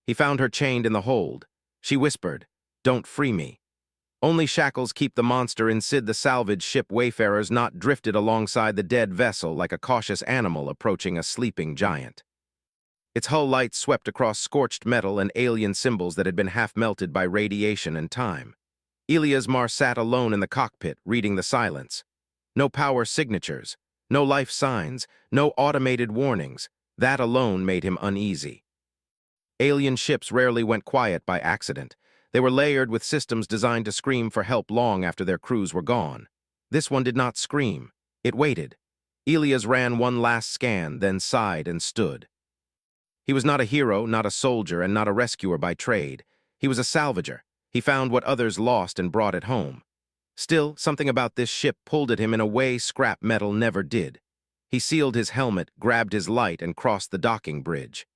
He found her chained in the hold. She whispered, "Don't free me." Only Shackles keep the monster Insid. The salvage ship wayfarers not drifted alongside the dead vessel like a cautious animal approaching a sleeping giant. Its hull lights swept across scorched metal and alien symbols that had been half-melted by radiation and time. Mar sat alone in the cockpit, reading the silence. No power signatures, no life signs, no automated warnings. That alone made him uneasy. Alien ships rarely went quiet by accident. They were layered with systems designed to scream for help long after their crews were gone. This one did not scream. It waited. Elias ran one last scan, then sighed and stood. He was not a hero, not a soldier, and not a rescuer by trade. He was a salvager. He found what others lost and brought it home. Still, something about this ship pulled at him in a way scrap metal never did. He sealed his helmet, grabbed his light, and crossed the docking bridge.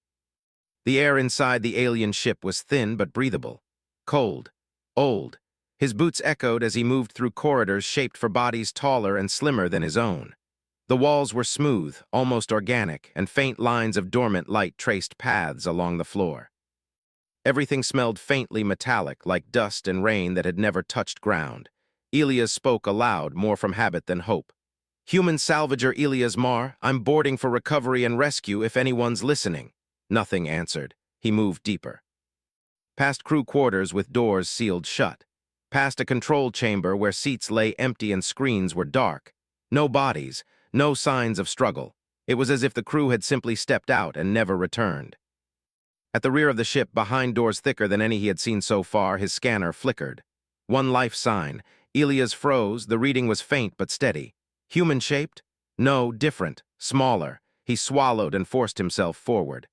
The air inside the alien ship was thin but breathable. Cold. Old. His boots echoed as he moved through corridors shaped for bodies taller and slimmer than his own. The walls were smooth, almost organic, and faint lines of dormant light traced paths along the floor. Everything smelled faintly metallic, like dust and rain that had never touched ground. Elias spoke aloud, more from habit than hope. "Human salvager Elias Mar, I'm boarding for recovery and rescue if anyone's listening." Nothing answered. He moved deeper. Past crew quarters with doors sealed shut. Past a control chamber where seats lay empty and screens were dark. No bodies, no signs of struggle. It was as if the crew had simply stepped out and never returned. At the rear of the ship, behind doors thicker than any he had seen so far, his scanner flickered. One life sign. Elias froze. The reading was faint but steady. Human-shaped? No, different, smaller. He swallowed and forced himself forward.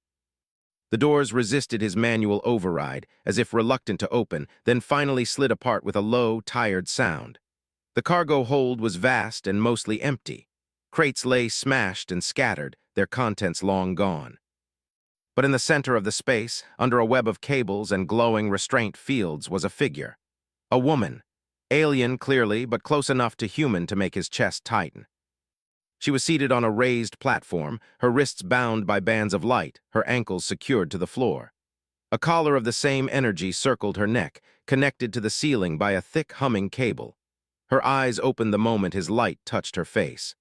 The doors resisted his manual override, as if reluctant to open, then finally slid apart with a low, tired sound. The cargo hold was vast and mostly empty. Crates lay smashed and scattered, their contents long gone. But in the center of the space, under a web of cables and glowing restraint fields, was a figure. A woman. Alien, clearly, but close enough to human to make his chest tighten. She was seated on a raised platform, her wrists bound by bands of light, her ankles secured to the floor. A collar of the same energy circled her neck, connected to the ceiling by a thick humming cable. Her eyes opened the moment his light touched her face.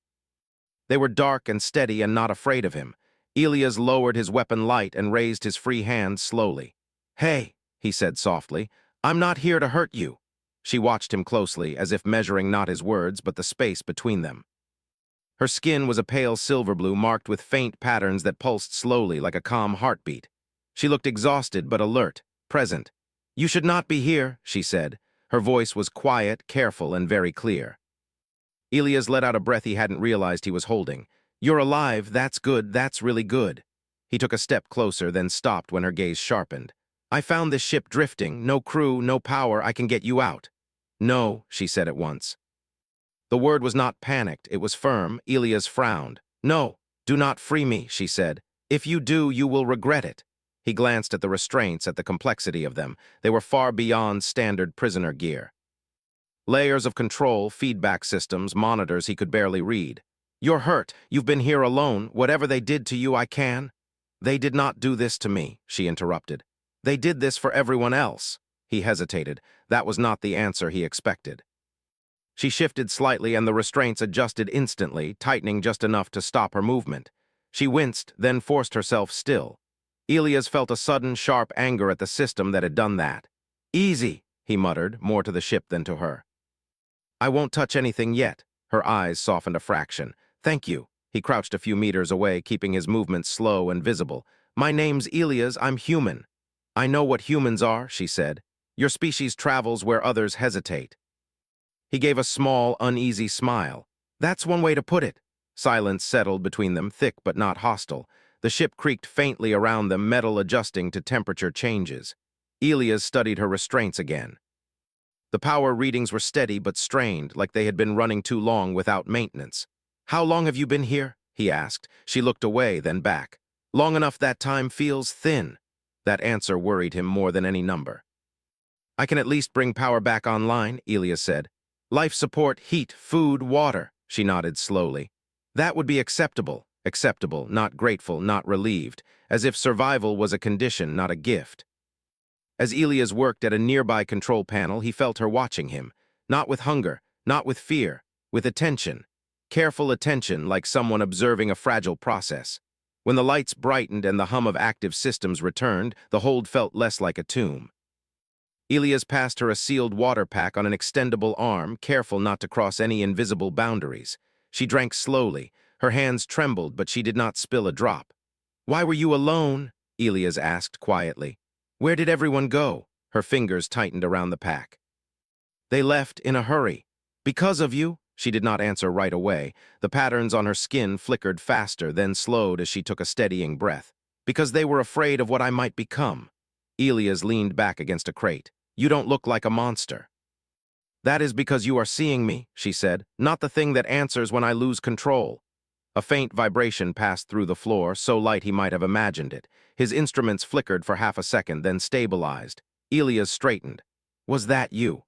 They were dark and steady and not afraid of him. Elias lowered his weapon light and raised his free hand slowly. "Hey," he said softly, "I'm not here to hurt you." She watched him closely, as if measuring not his words but the space between them. Her skin was a pale silver blue marked with faint patterns that pulsed slowly like a calm heartbeat. She looked exhausted but alert, present. "You should not be here," she said. Her voice was quiet, careful, and very clear. Elias let out a breath he hadn't realized he was holding. "You're alive, that's good, that's really good." He took a step closer, then stopped when her gaze sharpened. "I found this ship drifting, no crew, no power, I can get you out." "No," she said at once. The word was not panicked, it was firm. Elias frowned. "No, do not free me," she said. "If you do, you will regret it." He glanced at the restraints, at the complexity of them. They were far beyond standard prisoner gear. Layers of control, feedback systems, monitors he could barely read. "You're hurt. You've been here alone. Whatever they did to you, I can." "They did not do this to me," she interrupted. "They did this for everyone else." He hesitated. That was not the answer he expected. She shifted slightly and the restraints adjusted instantly, tightening just enough to stop her movement. She winced, then forced herself still. Elias felt a sudden, sharp anger at the system that had done that. "Easy," he muttered, more to the ship than to her. "I won't touch anything yet." Her eyes softened a fraction. "Thank you." He crouched a few meters away, keeping his movements slow and visible. "My name's Elias, I'm human." "I know what humans are," she said. "Your species travels where others hesitate." He gave a small, uneasy smile. "That's one way to put it." Silence settled between them, thick but not hostile. The ship creaked faintly around them, metal adjusting to temperature changes. Elias studied her restraints again. The power readings were steady but strained, like they had been running too long without maintenance. "How long have you been here?" he asked. She looked away, then back. "Long enough that time feels thin." That answer worried him more than any number. "I can at least bring power back online," Elias said. "Life support, heat, food, water." She nodded slowly. "That would be acceptable, not grateful, not relieved, as if survival was a condition, not a gift." As Elias worked at a nearby control panel, he felt her watching him, not with hunger, not with fear, with attention. Careful attention, like someone observing a fragile process. When the lights brightened and the hum of active systems returned, the hold felt less like a tomb. Elias passed her a sealed water pack on an extendable arm, careful not to cross any invisible boundaries. She drank slowly. Her hands trembled, but she did not spill a drop. "Why were you alone?" Elias asked quietly. "Where did everyone go?" Her fingers tightened around the pack. "They left in a hurry. Because of you?" She did not answer right away. The patterns on her skin flickered faster, then slowed as she took a steadying breath. "Because they were afraid of what I might become." Elias leaned back against a crate. "You don't look like a monster." "That is because you are seeing me," she said, "not the thing that answers when I lose control." A faint vibration passed through the floor, so light he might have imagined it. His instruments flickered for half a second, then stabilized. Elias straightened. "Was that you?"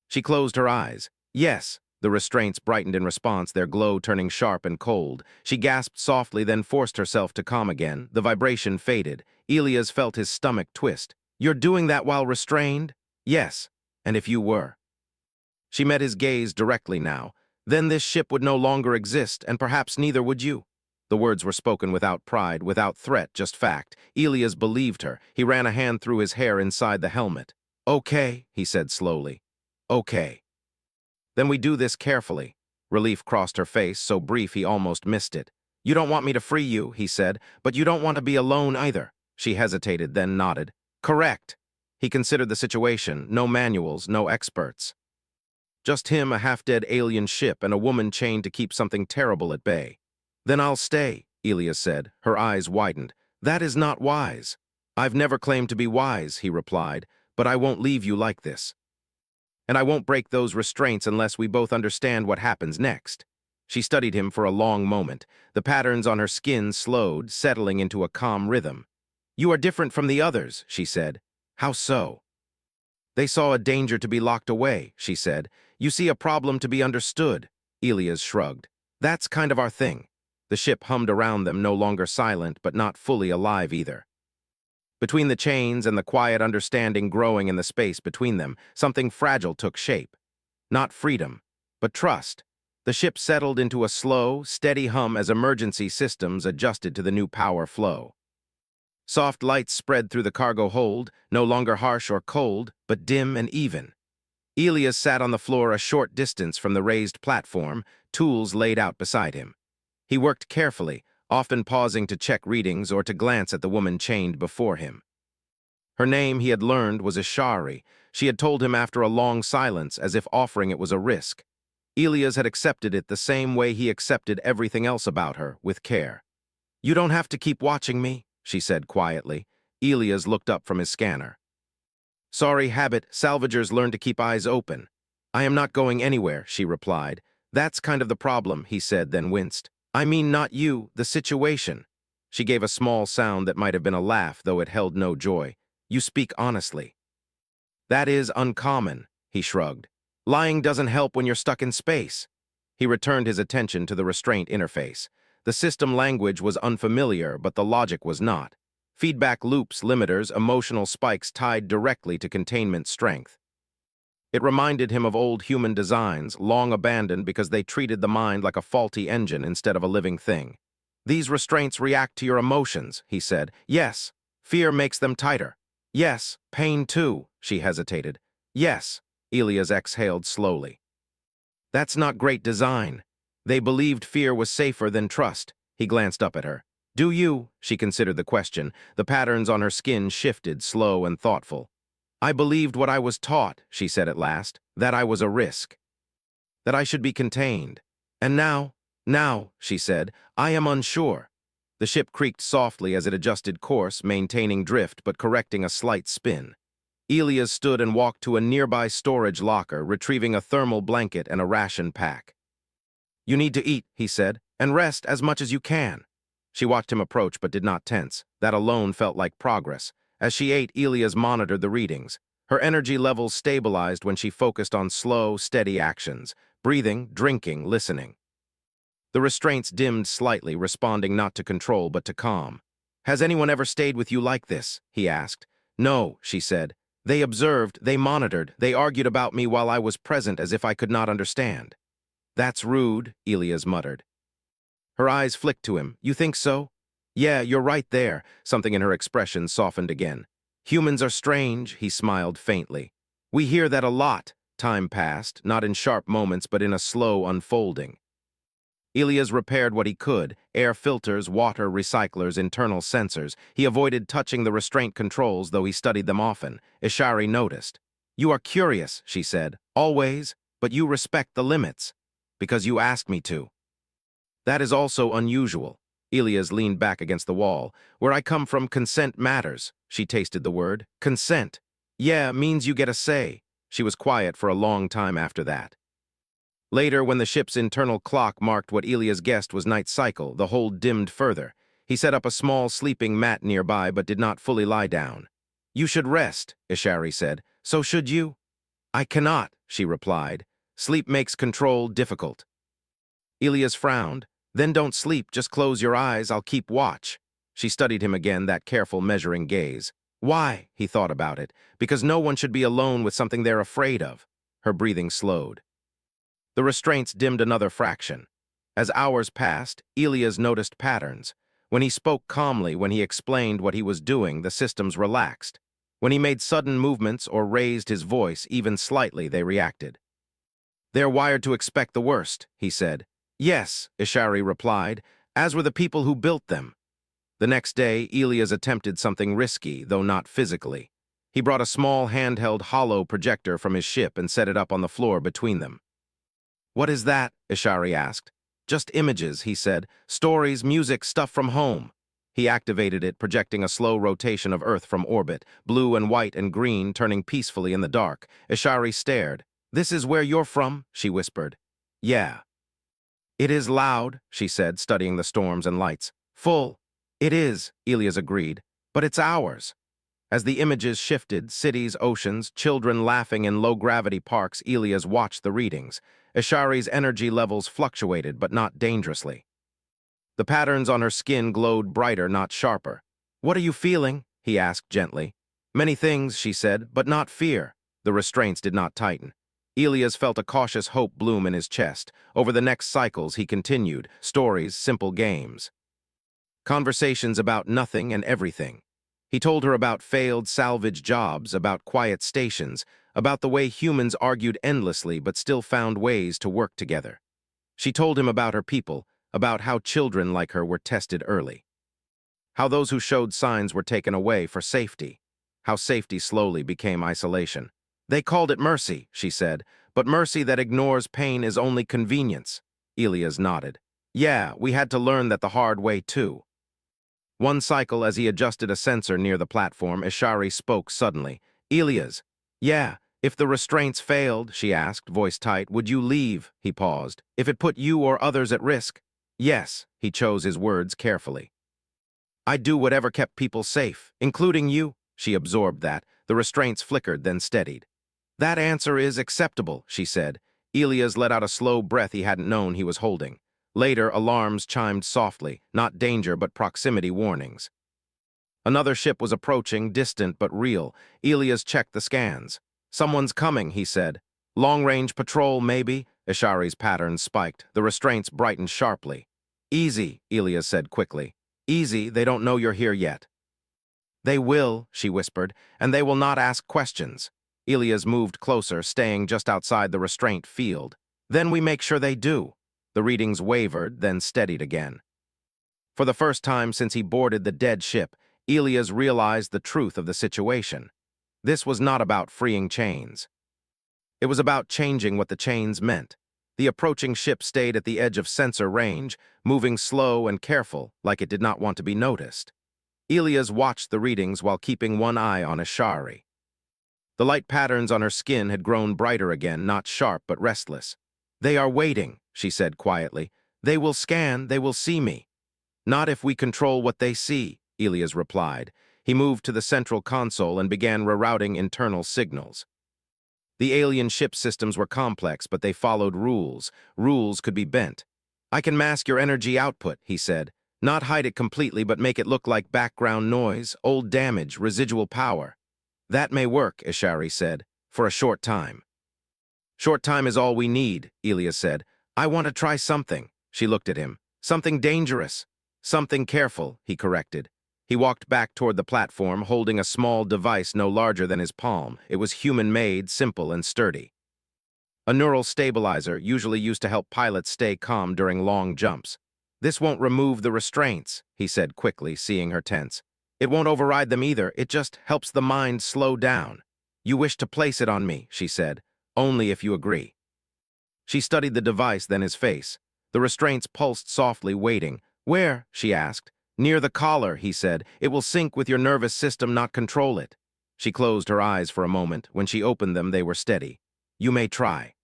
She closed her eyes. "Yes." The restraints brightened in response, their glow turning sharp and cold. She gasped softly, then forced herself to calm again. The vibration faded. Elias felt his stomach twist. "You're doing that while restrained?" "Yes. And if you were?" She met his gaze directly now. "Then this ship would no longer exist, and perhaps neither would you." The words were spoken without pride, without threat, just fact. Elias believed her. He ran a hand through his hair inside the helmet. "Okay," he said slowly. "Okay. Then we do this carefully." Relief crossed her face, so brief he almost missed it. "You don't want me to free you," he said, "but you don't want to be alone either." She hesitated, then nodded. "Correct." He considered the situation. No manuals, no experts. Just him, a half-dead alien ship, and a woman chained to keep something terrible at bay. "Then I'll stay," Elias said. Her eyes widened. "That is not wise." "I've never claimed to be wise," he replied, "but I won't leave you like this. And I won't break those restraints unless we both understand what happens next." She studied him for a long moment. The patterns on her skin slowed, settling into a calm rhythm. "You are different from the others," she said. "How so?" "They saw a danger to be locked away," she said. "You see a problem to be understood." Elias shrugged. "That's kind of our thing." The ship hummed around them, no longer silent, but not fully alive either. Between the chains and the quiet understanding growing in the space between them, something fragile took shape. Not freedom, but trust. The ship settled into a slow, steady hum as emergency systems adjusted to the new power flow. Soft lights spread through the cargo hold, no longer harsh or cold, but dim and even. Elias sat on the floor a short distance from the raised platform, tools laid out beside him. He worked carefully, often pausing to check readings or to glance at the woman chained before him. Her name, he had learned, was Ishari. She had told him after a long silence, as if offering it was a risk. Elias had accepted it the same way he accepted everything else about her, with care. "You don't have to keep watching me," she said quietly. Elias looked up from his scanner. "Sorry, habit. Salvagers learn to keep eyes open." "I am not going anywhere," she replied. "That's kind of the problem," he said, then winced. "I mean not you, the situation." She gave a small sound that might have been a laugh, though it held no joy. "You speak honestly." "That is uncommon," he shrugged. "Lying doesn't help when you're stuck in space." He returned his attention to the restraint interface. The system language was unfamiliar, but the logic was not. Feedback loops, limiters, emotional spikes tied directly to containment strength. It reminded him of old human designs, long abandoned because they treated the mind like a faulty engine instead of a living thing. "These restraints react to your emotions," he said. "Yes, fear makes them tighter. Yes, pain too," she hesitated. "Yes," Elias exhaled slowly. "That's not great design." They believed fear was safer than trust. He glanced up at her. "Do you?" She considered the question. The patterns on her skin shifted, slow and thoughtful. "I believed what I was taught," she said at last, "that I was a risk, that I should be contained. And now," she said, "I am unsure." The ship creaked softly as it adjusted course, maintaining drift but correcting a slight spin. Elias stood and walked to a nearby storage locker, retrieving a thermal blanket and a ration pack. "You need to eat," he said, "and rest as much as you can." She watched him approach but did not tense. That alone felt like progress. As she ate, Elias monitored the readings. Her energy levels stabilized when she focused on slow, steady actions, breathing, drinking, listening. The restraints dimmed slightly, responding not to control but to calm. "Has anyone ever stayed with you like this?" he asked. No, she said. They observed, they monitored, they argued about me while I was present as if I could not understand. That's rude, Elias muttered. Her eyes flicked to him. You think so? Yeah, you're right there. Something in her expression softened again. Humans are strange, he smiled faintly. We hear that a lot. Time passed, not in sharp moments, but in a slow unfolding. Elias repaired what he could, air filters, water recyclers, internal sensors. He avoided touching the restraint controls, though he studied them often. Ishari noticed. You are curious, she said, always, but you respect the limits. Because you asked me to. That is also unusual. Elias leaned back against the wall. Where I come from, consent matters. She tasted the word. Consent. Yeah, means you get a say. She was quiet for a long time after that. Later, when the ship's internal clock marked what Elias guessed was night cycle, the hold dimmed further. He set up a small sleeping mat nearby but did not fully lie down. You should rest, Ishari said. So should you? I cannot, she replied. Sleep makes control difficult. Elias frowned. Then don't sleep, just close your eyes, I'll keep watch. She studied him again, that careful measuring gaze. Why? He thought about it. Because no one should be alone with something they're afraid of. Her breathing slowed. The restraints dimmed another fraction. As hours passed, Elias noticed patterns. When he spoke calmly, when he explained what he was doing, the systems relaxed. When he made sudden movements or raised his voice, even slightly, they reacted. They're wired to expect the worst, he said. Yes, Ishari replied, as were the people who built them. The next day, Elias attempted something risky, though not physically. He brought a small handheld hollow projector from his ship and set it up on the floor between them. What is that? Ishari asked. Just images, he said. Stories, music, stuff from home. He activated it, projecting a slow rotation of Earth from orbit, blue and white and green turning peacefully in the dark. Ishari stared. This is where you're from? She whispered. Yeah. It is loud, she said, studying the storms and lights. Full. It is, Elias agreed, but it's ours. As the images shifted, cities, oceans, children laughing in low-gravity parks, Elias watched the readings. Ishari's energy levels fluctuated, but not dangerously. The patterns on her skin glowed brighter, not sharper. What are you feeling? He asked gently. Many things, she said, but not fear. The restraints did not tighten. Elias felt a cautious hope bloom in his chest. Over the next cycles, he continued, stories, simple games. Conversations about nothing and everything. He told her about failed salvage jobs, about quiet stations, about the way humans argued endlessly but still found ways to work together. She told him about her people, about how children like her were tested early. How those who showed signs were taken away for safety. How safety slowly became isolation. They called it mercy, she said, but mercy that ignores pain is only convenience. Elias nodded. Yeah, we had to learn that the hard way too. One cycle, as he adjusted a sensor near the platform, Ishari spoke suddenly. Elias. Yeah, if the restraints failed, she asked, voice tight, would you leave? He paused. If it put you or others at risk? Yes, he chose his words carefully. I'd do whatever kept people safe, including you. She absorbed that. The restraints flickered, then steadied. That answer is acceptable, she said. Elias let out a slow breath he hadn't known he was holding. Later, alarms chimed softly, not danger but proximity warnings. Another ship was approaching, distant but real. Elias checked the scans. Someone's coming, he said. Long-range patrol, maybe? Ishari's patterns spiked. The restraints brightened sharply. Easy, Elias said quickly. Easy, they don't know you're here yet. They will, she whispered, and they will not ask questions. Elias moved closer, staying just outside the restraint field. Then we make sure they do. The readings wavered, then steadied again. For the first time since he boarded the dead ship, Elias realized the truth of the situation. This was not about freeing chains. It was about changing what the chains meant. The approaching ship stayed at the edge of sensor range, moving slow and careful, like it did not want to be noticed. Elias watched the readings while keeping one eye on Ishari. The light patterns on her skin had grown brighter again, not sharp but restless. They are waiting, she said quietly. They will scan, they will see me. Not if we control what they see, Elias replied. He moved to the central console and began rerouting internal signals. The alien ship systems were complex, but they followed rules. Rules could be bent. I can mask your energy output, he said. Not hide it completely, but make it look like background noise, old damage, residual power. That may work, Ishari said, for a short time. Short time is all we need, Elias said. I want to try something. She looked at him. Something dangerous. Something careful, he corrected. He walked back toward the platform, holding a small device no larger than his palm. It was human-made, simple, and sturdy. A neural stabilizer, usually used to help pilots stay calm during long jumps. This won't remove the restraints, he said quickly, seeing her tense. It won't override them either, it just helps the mind slow down. You wish to place it on me, she said, only if you agree. She studied the device, then his face. The restraints pulsed softly, waiting. Where? She asked. Near the collar, he said. It will sync with your nervous system, not control it. She closed her eyes for a moment. When she opened them, they were steady. You may try.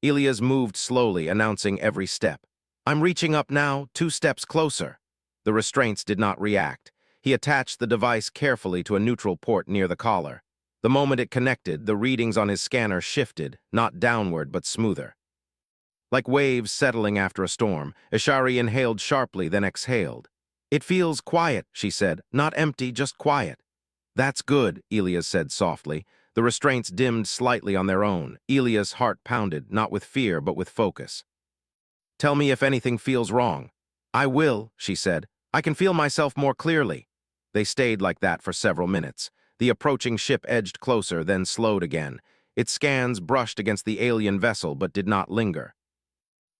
Elias moved slowly, announcing every step. I'm reaching up now, 2 steps closer. The restraints did not react. He attached the device carefully to a neutral port near the collar. The moment it connected, the readings on his scanner shifted, not downward but smoother. Like waves settling after a storm, Ishari inhaled sharply, then exhaled. It feels quiet, she said, not empty, just quiet. That's good, Elias said softly. The restraints dimmed slightly on their own. Elias' heart pounded, not with fear, but with focus. Tell me if anything feels wrong. I will, she said. I can feel myself more clearly. They stayed like that for several minutes. The approaching ship edged closer, then slowed again. Its scans brushed against the alien vessel, but did not linger.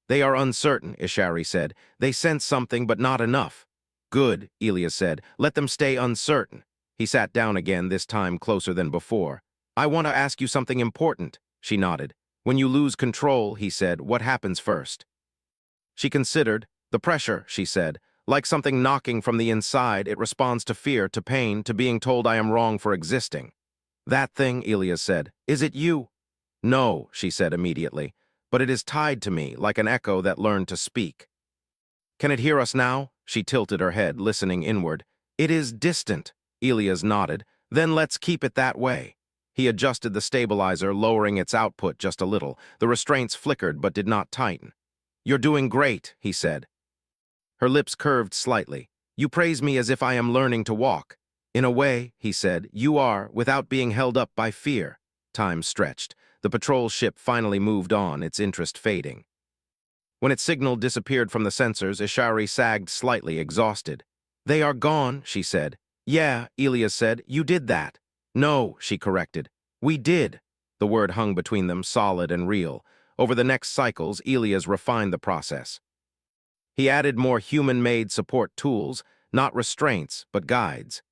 They are uncertain, Ishari said. They sense something, but not enough. Good, Elias said. Let them stay uncertain. He sat down again, this time closer than before. I want to ask you something important, she nodded. When you lose control, he said, what happens first? She considered. The pressure, she said. Like something knocking from the inside, it responds to fear, to pain, to being told I am wrong for existing. That thing, Elias said. Is it you? No, she said immediately. But it is tied to me, like an echo that learned to speak. Can it hear us now? She tilted her head, listening inward. It is distant, Elias nodded. Then let's keep it that way. He adjusted the stabilizer, lowering its output just a little. The restraints flickered but did not tighten. You're doing great, he said. Her lips curved slightly. You praise me as if I am learning to walk. In a way, he said, you are, without being held up by fear. Time stretched. The patrol ship finally moved on, its interest fading. When its signal disappeared from the sensors, Ishari sagged slightly, exhausted. They are gone, she said. Yeah, Elias said, you did that. No, she corrected. We did. The word hung between them, solid and real. Over the next cycles, Elias refined the process. He added more human-made support tools, not restraints, but guides.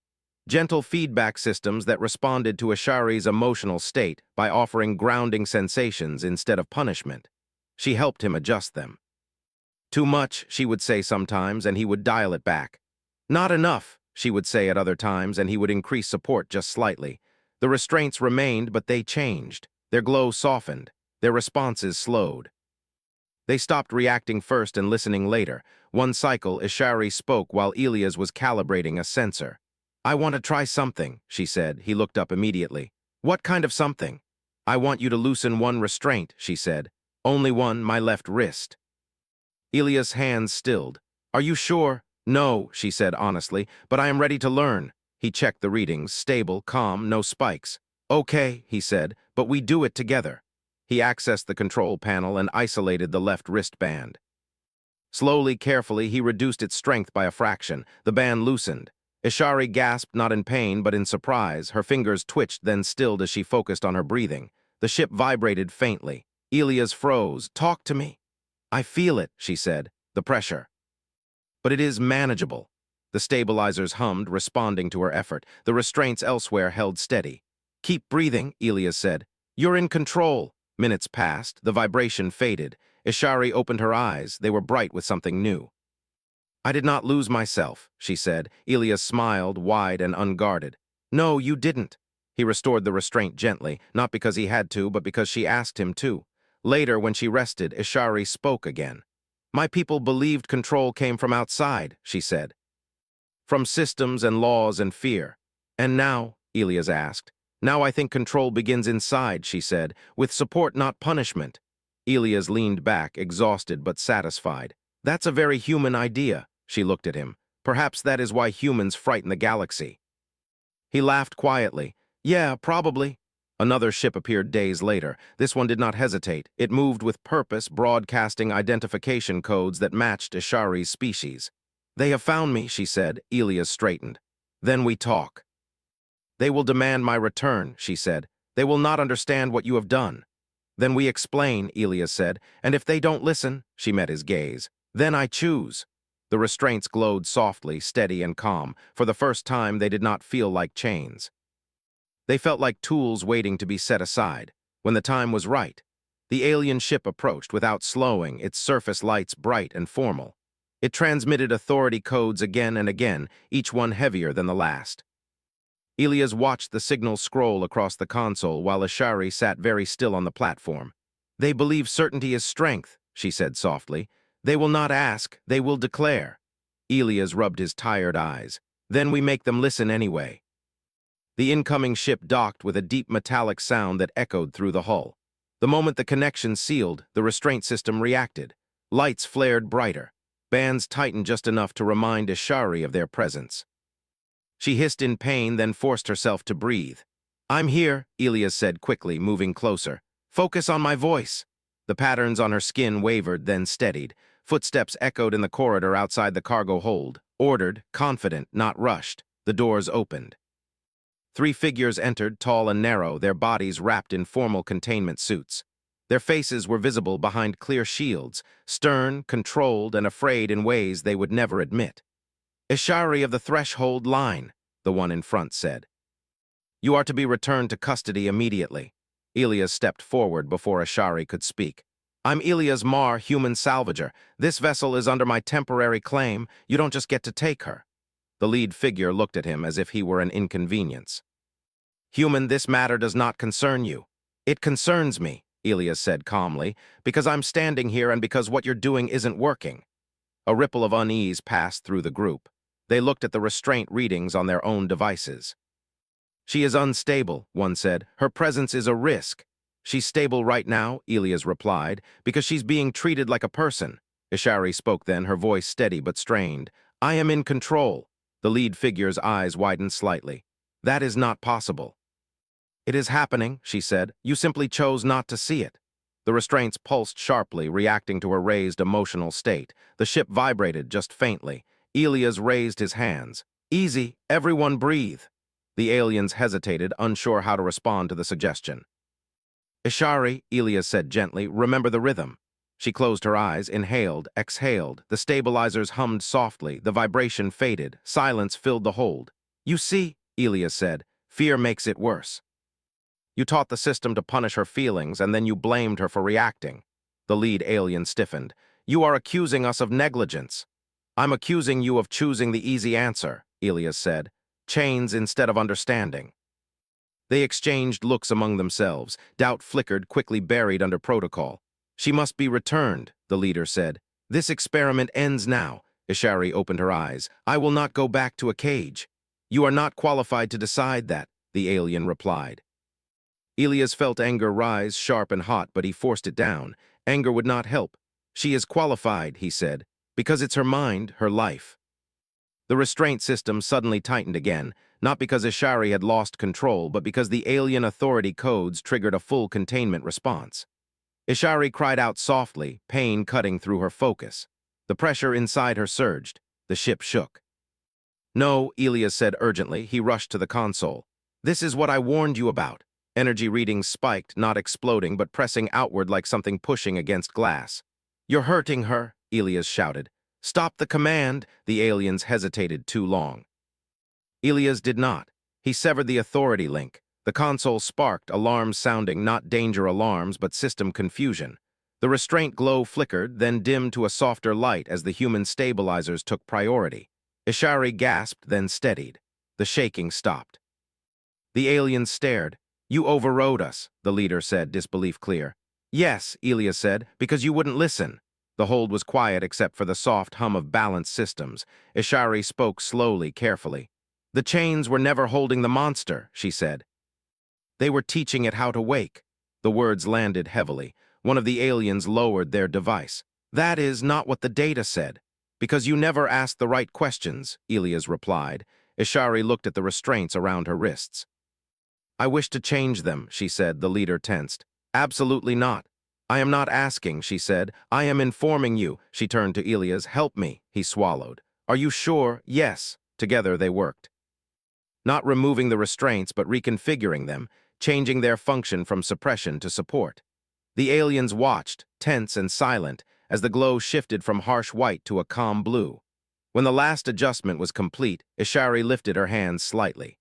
Gentle feedback systems that responded to Ishari's emotional state by offering grounding sensations instead of punishment. She helped him adjust them. Too much, she would say sometimes, and he would dial it back. Not enough, she would say at other times, and he would increase support just slightly. The restraints remained, but they changed. Their glow softened. Their responses slowed. They stopped reacting first and listening later. One cycle, Ishari spoke while Elias was calibrating a sensor. I want to try something, she said. He looked up immediately. What kind of something? I want you to loosen one restraint, she said. Only one, my left wrist. Elias' hands stilled. Are you sure? No, she said honestly, but I am ready to learn. He checked the readings, stable, calm, no spikes. Okay, he said, but we do it together. He accessed the control panel and isolated the left wristband. Slowly, carefully, he reduced its strength by a fraction. The band loosened. Ishari gasped, not in pain, but in surprise. Her fingers twitched, then stilled as she focused on her breathing. The ship vibrated faintly. Elias froze. Talk to me. I feel it, she said. The pressure. But it is manageable. The stabilizers hummed, responding to her effort. The restraints elsewhere held steady. Keep breathing, Elias said. You're in control. Minutes passed. The vibration faded. Ishari opened her eyes. They were bright with something new. I did not lose myself, she said. Elias smiled, wide and unguarded. No, you didn't. He restored the restraint gently, not because he had to, but because she asked him to. Later, when she rested, Ishari spoke again. My people believed control came from outside, she said. From systems and laws and fear. And now, Elias asked. Now I think control begins inside, she said, with support, not punishment. Elias leaned back, exhausted but satisfied. That's a very human idea. She looked at him. Perhaps that is why humans frighten the galaxy. He laughed quietly. Yeah, probably. Another ship appeared days later. This one did not hesitate. It moved with purpose, broadcasting identification codes that matched Ishari's species. They have found me, she said. Elias straightened. Then we talk. They will demand my return, she said. They will not understand what you have done. Then we explain, Elias said, and if they don't listen, she met his gaze, then I choose. The restraints glowed softly, steady and calm. For the first time, they did not feel like chains. They felt like tools waiting to be set aside. When the time was right, the alien ship approached without slowing, its surface lights bright and formal. It transmitted authority codes again and again, each one heavier than the last. Elias watched the signal scroll across the console while Ishari sat very still on the platform. They believe certainty is strength, she said softly. They will not ask, they will declare. Elias rubbed his tired eyes. Then we make them listen anyway. The incoming ship docked with a deep metallic sound that echoed through the hull. The moment the connection sealed, the restraint system reacted. Lights flared brighter. Bands tightened just enough to remind Ishari of their presence. She hissed in pain, then forced herself to breathe. I'm here, Elias said quickly, moving closer. Focus on my voice. The patterns on her skin wavered, then steadied. Footsteps echoed in the corridor outside the cargo hold. Ordered, confident, not rushed. The doors opened. 3 figures entered, tall and narrow, their bodies wrapped in formal containment suits. Their faces were visible behind clear shields, stern, controlled, and afraid in ways they would never admit. Ishari of the threshold line, the one in front said. You are to be returned to custody immediately. Elias stepped forward before Ishari could speak. I'm Elias Mar, human salvager. This vessel is under my temporary claim. You don't just get to take her. The lead figure looked at him as if he were an inconvenience. Human, this matter does not concern you. It concerns me, Elias said calmly, because I'm standing here and because what you're doing isn't working. A ripple of unease passed through the group. They looked at the restraint readings on their own devices. She is unstable, one said. Her presence is a risk. She's stable right now, Elias replied, because she's being treated like a person. Ishari spoke then, her voice steady but strained. I am in control. The lead figure's eyes widened slightly. That is not possible. It is happening, she said. You simply chose not to see it. The restraints pulsed sharply, reacting to her raised emotional state. The ship vibrated just faintly. Elias raised his hands. Easy, everyone breathe. The aliens hesitated, unsure how to respond to the suggestion. Ishari, Elias said gently, remember the rhythm. She closed her eyes, inhaled, exhaled. The stabilizers hummed softly. The vibration faded. Silence filled the hold. You see, Elias said, fear makes it worse. You taught the system to punish her feelings, and then you blamed her for reacting. The lead alien stiffened. You are accusing us of negligence. I'm accusing you of choosing the easy answer, Elias said. Chains instead of understanding. They exchanged looks among themselves. Doubt flickered, quickly buried under protocol. She must be returned, the leader said. This experiment ends now. Ishari opened her eyes. I will not go back to a cage. You are not qualified to decide that, the alien replied. Elias felt anger rise, sharp and hot, but he forced it down. Anger would not help. She is qualified, he said, because it's her mind, her life. The restraint system suddenly tightened again, not because Ishari had lost control, but because the alien authority codes triggered a full containment response. Ishari cried out softly, pain cutting through her focus. The pressure inside her surged. The ship shook. No, Elias said urgently. He rushed to the console. This is what I warned you about. Energy readings spiked, not exploding, but pressing outward like something pushing against glass. You're hurting her, Elias shouted. Stop the command. The aliens hesitated too long. Elias did not. He severed the authority link. The console sparked, alarms sounding, not danger alarms, but system confusion. The restraint glow flickered, then dimmed to a softer light as the human stabilizers took priority. Ishari gasped, then steadied. The shaking stopped. The aliens stared. You overrode us, the leader said, disbelief clear. Yes, Elias said, because you wouldn't listen. The hold was quiet except for the soft hum of balanced systems. Ishari spoke slowly, carefully. The chains were never holding the monster, she said. They were teaching it how to wake. The words landed heavily. One of the aliens lowered their device. That is not what the data said. Because you never asked the right questions, Elias replied. Ishari looked at the restraints around her wrists. I wish to change them, she said, the leader tensed. Absolutely not. I am not asking, she said. I am informing you. She turned to Elias. Help me, he swallowed. Are you sure? Yes. Together they worked. Not removing the restraints, but reconfiguring them, changing their function from suppression to support. The aliens watched, tense and silent, as the glow shifted from harsh white to a calm blue. When the last adjustment was complete, Ishari lifted her hands slightly.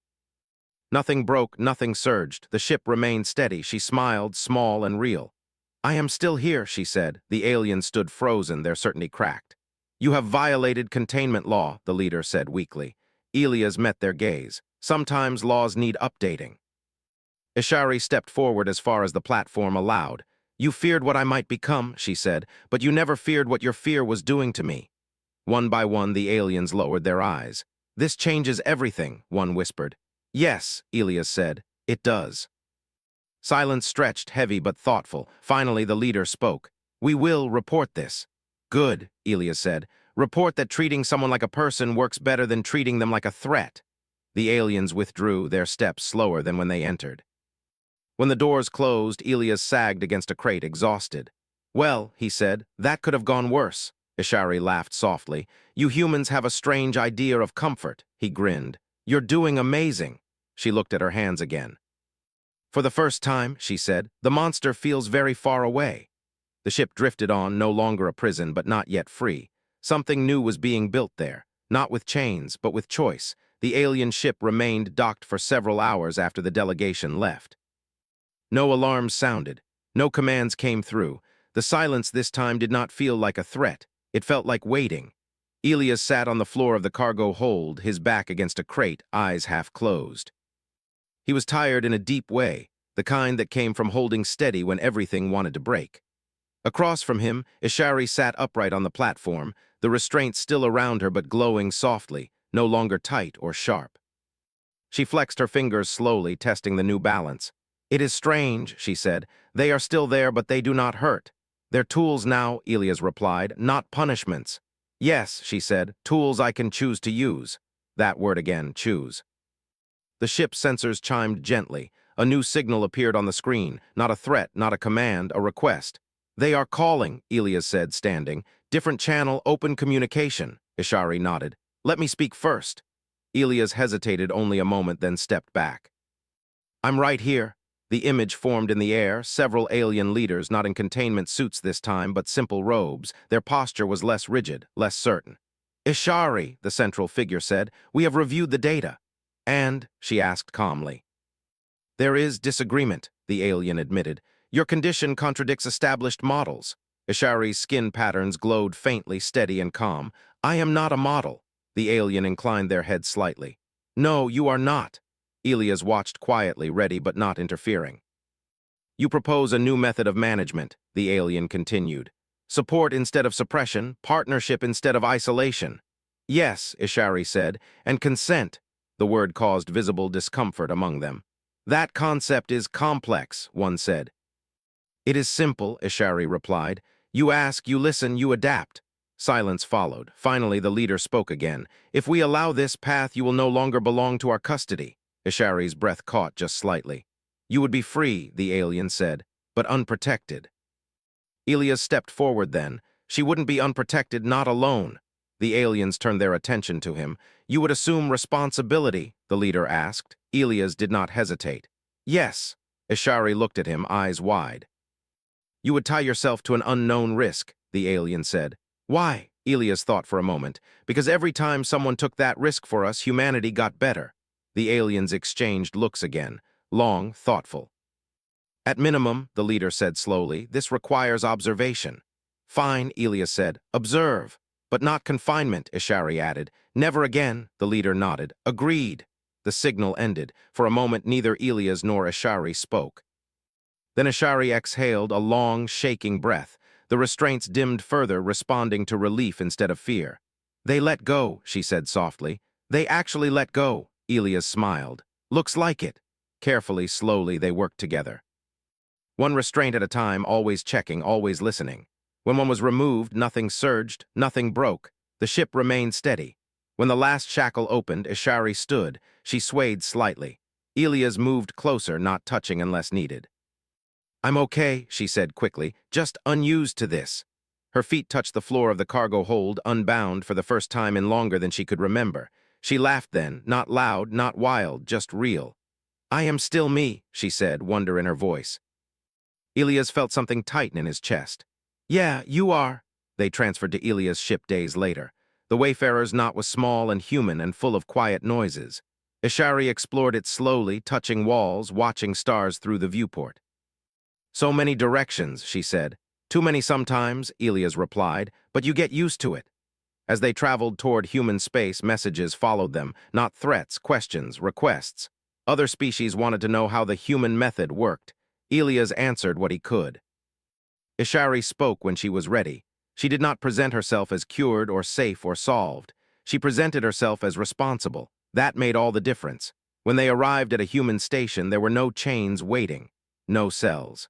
Nothing broke, nothing surged. The ship remained steady. She smiled, small and real. I am still here, she said. The aliens stood frozen, their certainty cracked. You have violated containment law, the leader said weakly. Elias met their gaze. Sometimes laws need updating. Ishari stepped forward as far as the platform allowed. You feared what I might become, she said, but you never feared what your fear was doing to me. One by one, the aliens lowered their eyes. This changes everything, one whispered. Yes, Elias said, it does. Silence stretched, heavy but thoughtful. Finally, the leader spoke. We will report this. Good, Elias said. Report that treating someone like a person works better than treating them like a threat. The aliens withdrew, their steps slower than when they entered. When the doors closed, Elias sagged against a crate, exhausted. Well, he said, that could have gone worse. Ishari laughed softly. You humans have a strange idea of comfort, he grinned. You're doing amazing. She looked at her hands again. For the first time, she said, the monster feels very far away. The ship drifted on, no longer a prison, but not yet free. Something new was being built there, not with chains, but with choice. The alien ship remained docked for several hours after the delegation left. No alarms sounded. No commands came through. The silence this time did not feel like a threat. It felt like waiting. Elias sat on the floor of the cargo hold, his back against a crate, eyes half closed. He was tired in a deep way, the kind that came from holding steady when everything wanted to break. Across from him, Ishari sat upright on the platform, the restraints still around her but glowing softly, no longer tight or sharp. She flexed her fingers slowly, testing the new balance. It is strange, she said. They are still there, but they do not hurt. They're tools now, Elias replied, not punishments. Yes, she said, tools I can choose to use. That word again, choose. The ship's sensors chimed gently. A new signal appeared on the screen, not a threat, not a command, a request. They are calling, Elias said, standing. Different channel, open communication. Ishari nodded. Let me speak first. Elias hesitated only a moment, then stepped back. I'm right here. The image formed in the air, several alien leaders, not in containment suits this time, but simple robes. Their posture was less rigid, less certain. Ishari, the central figure said, we have reviewed the data. And, she asked calmly. There is disagreement, the alien admitted. Your condition contradicts established models. Ishari's skin patterns glowed faintly, steady and calm. I am not a model. The alien inclined their head slightly. No, you are not. Elias watched quietly, ready but not interfering. You propose a new method of management, the alien continued. Support instead of suppression, partnership instead of isolation. Yes, Ishari said, and consent. The word caused visible discomfort among them. That concept is complex, one said. It is simple, Ishari replied. You ask, you listen, you adapt. Silence followed. Finally, the leader spoke again. If we allow this path, you will no longer belong to our custody. Ishari's breath caught just slightly. You would be free, the alien said, but unprotected. Elias stepped forward then. She wouldn't be unprotected, not alone. The aliens turned their attention to him. You would assume responsibility, the leader asked. Elias did not hesitate. Yes. Ishari looked at him, eyes wide. You would tie yourself to an unknown risk, the alien said. Why? Elias thought for a moment. Because every time someone took that risk for us, humanity got better. The aliens exchanged looks again, long, thoughtful. At minimum, the leader said slowly, this requires observation. Fine, Elias said. Observe. But not confinement, Ishari added. Never again, the leader nodded. Agreed. The signal ended. For a moment, neither Elias nor Ishari spoke. Then Ishari exhaled a long, shaking breath. The restraints dimmed further, responding to relief instead of fear. They let go, she said softly. They actually let go. Elias smiled. Looks like it. Carefully, slowly, they worked together. One restraint at a time, always checking, always listening. When one was removed, nothing surged, nothing broke. The ship remained steady. When the last shackle opened, Ishari stood. She swayed slightly. Elias moved closer, not touching unless needed. I'm okay, she said quickly, just unused to this. Her feet touched the floor of the cargo hold, unbound for the first time in longer than she could remember. She laughed then, not loud, not wild, just real. I am still me, she said, wonder in her voice. Elias felt something tighten in his chest. Yeah, you are. They transferred to Elias' ship days later. The Wayfarer's knot was small and human and full of quiet noises. Ishari explored it slowly, touching walls, watching stars through the viewport. So many directions, she said. Too many sometimes, Elias replied, but you get used to it. As they traveled toward human space, messages followed them, not threats, questions, requests. Other species wanted to know how the human method worked. Elias answered what he could. Ishari spoke when she was ready. She did not present herself as cured or safe or solved. She presented herself as responsible. That made all the difference. When they arrived at a human station, there were no chains waiting, no cells.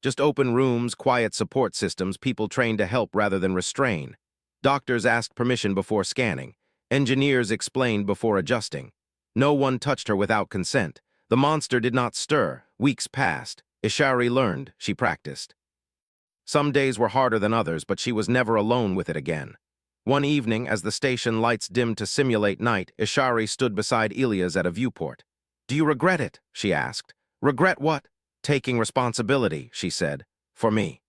Just open rooms, quiet support systems, people trained to help rather than restrain. Doctors asked permission before scanning. Engineers explained before adjusting. No one touched her without consent. The monster did not stir. Weeks passed. Ishari learned. She practiced. Some days were harder than others, but she was never alone with it again. One evening, as the station lights dimmed to simulate night, Ishari stood beside Elias at a viewport. Do you regret it? She asked. Regret what? Taking responsibility, she said. For me.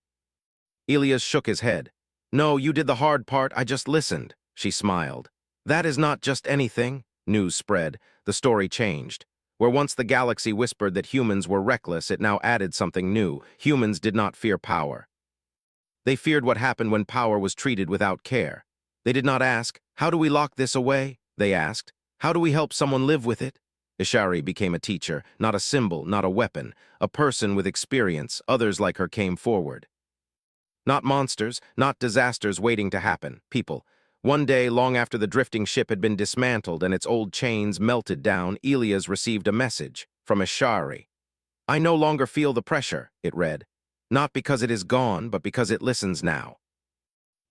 Elias shook his head. No, you did the hard part, I just listened. She smiled. That is not just anything. News spread. The story changed. Where once the galaxy whispered that humans were reckless, it now added something new. Humans did not fear power. They feared what happened when power was treated without care. They did not ask, how do we lock this away? They asked, how do we help someone live with it? Ishari became a teacher, not a symbol, not a weapon, a person with experience. Others like her came forward. Not monsters, not disasters waiting to happen, people. One day, long after the drifting ship had been dismantled and its old chains melted down, Elias received a message from Ishari. I no longer feel the pressure, it read. Not because it is gone, but because it listens now.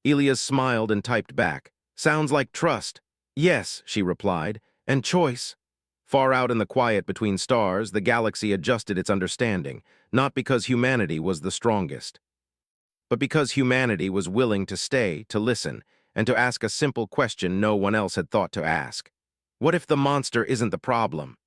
Elias smiled and typed back. Sounds like trust. Yes, she replied, and choice. Far out in the quiet between stars, the galaxy adjusted its understanding, not because humanity was the strongest, but because humanity was willing to stay, to listen, and to ask a simple question no one else had thought to ask. What if the monster isn't the problem?